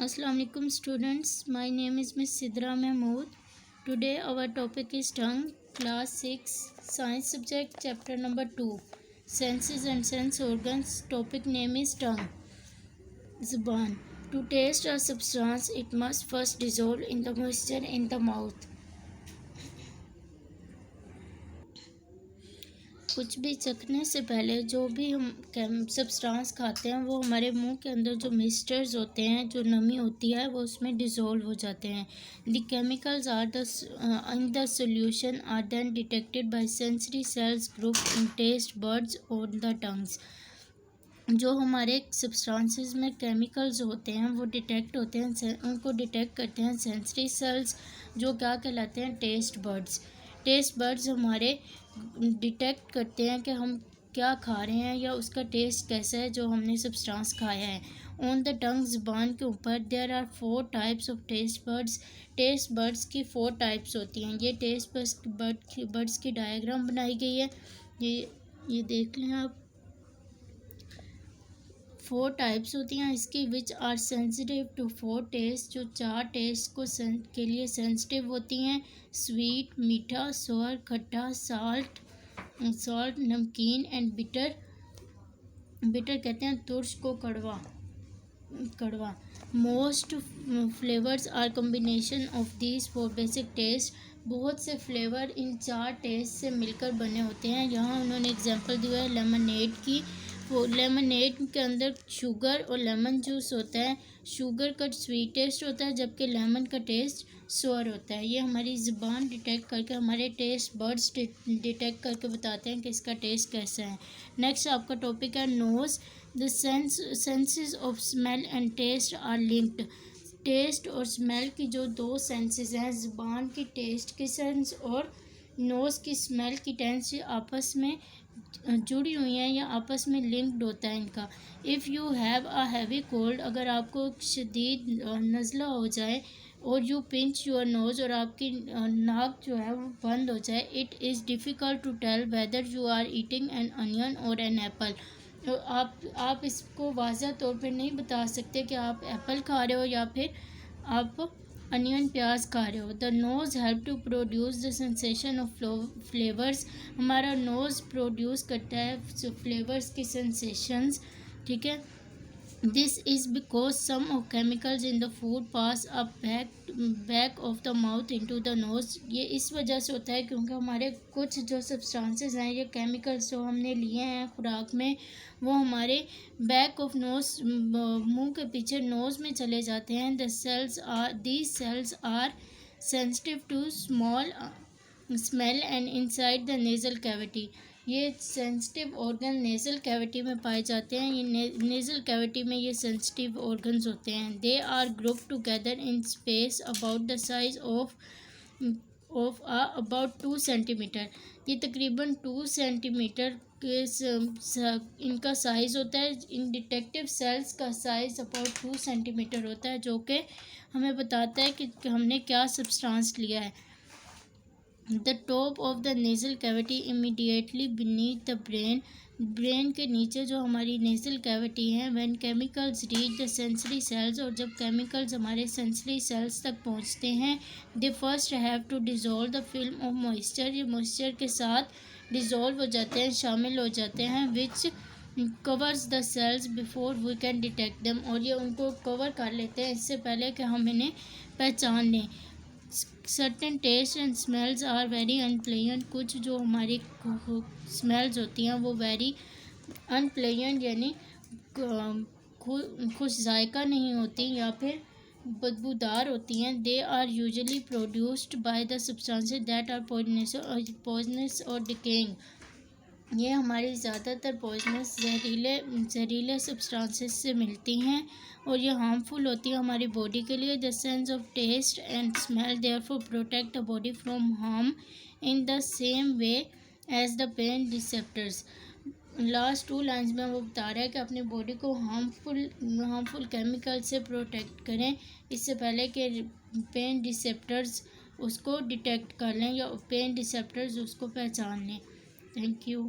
Assalamu alaikum students. My name is Miss Sidra Mahmood. Today our topic is tongue, class 6, science subject, chapter number 2, senses and sense organs. Topic name is tongue. Zuban. To taste a substance, it must first dissolve in the moisture in the mouth. कुछ भी चखने से पहले जो भी हम substance खाते हैं वो हमारे मुंह के अंदर जो मिस्टर्स होते हैं, जो नमी होती है, वो उसमें डिज़ोल्व हो जाते हैं. The chemicals are in the solution are then detected by sensory cells group in taste buds on the tongues. जो हमारे सब्सटेंसेस में केमिकल्स होते हैं वो डिटेक्ट होते हैं, उनको डिटेक्ट करते हैं सेंसरी सेल्स, जो क्या कहलाते हैं, टेस्ट बर्ड्स. टेस्ट बर्ड्स हमारे डिटेक्ट करते हैं कि हम क्या खा रहे हैं या उसका टेस्ट कैसा है जो हमने सब्सटेंस खाया है. ऑन द टंग, ज़ुबान के ऊपर, there are 4 types of taste buds. Taste buds की 4 टाइप्स होती हैं. ये टेस्ट बर्ड्स की डायग्राम बनाई गई है, ये देख लें आप. 4 टाइप्स होती हैं इसकी, which are sensitive to 4 taste, जो 4 टेस्ट के लिए सेंसिटिव होती हैं. स्वीट, मीठा, सोर, खट्टा, साल्ट नमकीन, एंड बिटर कहते हैं तुर्श को, कड़वा. Most flavours are combination of these 4 basic taste. बहुत से फ्लेवर इन 4 टेस्ट से मिलकर बने होते हैं. यहाँ उन्होंने एग्जांपल दिया है लेमनेड की. वो लेमनेड के अंदर शुगर और लेमन जूस होता है. शुगर का स्वीट टेस्ट होता है जबकि लेमन का टेस्ट सोर होता है. ये हमारी ज़ुबान डिटेक्ट करके, हमारे टेस्ट बर्ड्स डिटेक्ट करके बताते हैं कि इसका टेस्ट कैसा है. नेक्स्ट आपका टॉपिक है nose. The senses of smell and taste are linked. Taste और स्मेल की जो 2 सेंसेस हैं, ज़ुबान की टेस्ट की सेंस और नोज़ की स्मेल की टेंस, आपस में जुड़ी हुई हैं या आपस में लिंक्ड होता है इनका. If you have a heavy cold, अगर आपको शदीद नज़ला हो जाए, और यू पिंच योर नोज़, और आपकी नाक जो है वो बंद हो जाए, it is difficult to tell whether you are eating an onion और एन एप्पल. तो आप इसको वाज़ह तौर पे नहीं बता सकते कि आप एप्पल खा रहे हो या फिर आप अनियन प्याज खा रहे हो. The nose help to produce the sensation of flavours. हमारा नोज़ प्रोड्यूस करता है फ्लेवर्स की सेंसेशंस, ठीक है. This is because some of chemicals in the food pass up back of the mouth into the nose. ये इस वजह से होता है क्योंकि हमारे कुछ जो सब्सटेंसेस हैं, ये केमिकल्स जो हमने लिए हैं खुराक में, वो हमारे बैक ऑफ नोज़, मुंह के पीछे नोज़ में चले जाते हैं. These cells are sensitive to smell and inside the nasal cavity. ये सेंसिटिव ऑर्गन नेज़ल कैविटी में पाए जाते हैं. ये नेज़ल कैविटी में ये सेंसिटिव ऑर्गन्स होते हैं. They are group together in space about the size of about 2 centimetre. ये तकरीबन 2 सेंटीमीटर के इनका साइज़ होता है. इन डिटेक्टिव सेल्स का साइज़ अबाउट 2 सेंटीमीटर होता है, जो कि हमें बताता है कि हमने क्या सब्सटेंस लिया है. The top of the nasal cavity immediately beneath the brain. Brain के नीचे जो हमारी नेज़ल कैविटी है, when chemicals reach the sensory cells, और जब केमिकल्स हमारे सेंसरी सेल्स तक पहुंचते हैं, they first have to dissolve the film of moisture. ये मॉइस्चर के साथ डिज़ोल्व हो जाते हैं, शामिल हो जाते हैं, which covers the cells before we can detect them. और ये उनको कवर कर लेते हैं इससे पहले कि हम इन्हें पहचान लें. Certain taste and smells are very unpleasant. कुछ जो हमारी स्मेल्स होती हैं वो वेरी अनप्लेजेंट यानी खुश जायका नहीं होती या फिर बदबूदार होती हैं. They are usually produced by the substances that are poisonous और डिकेइंग. ये हमारी ज़्यादातर पॉइजनस जहरीले सब्सटेंसेस से मिलती हैं और ये हार्मफुल होती है हमारी बॉडी के लिए. The sense of taste and smell therefore protect the body from harm in the same way as the pain receptors. Last 2 lines में वो बता रहा है कि अपनी बॉडी को हार्मफुल केमिकल से प्रोटेक्ट करें इससे पहले कि पेन रिसेप्टर्स उसको डिटेक्ट कर लें या पेन रिसेप्टर्स उसको पहचान लें. Thank you.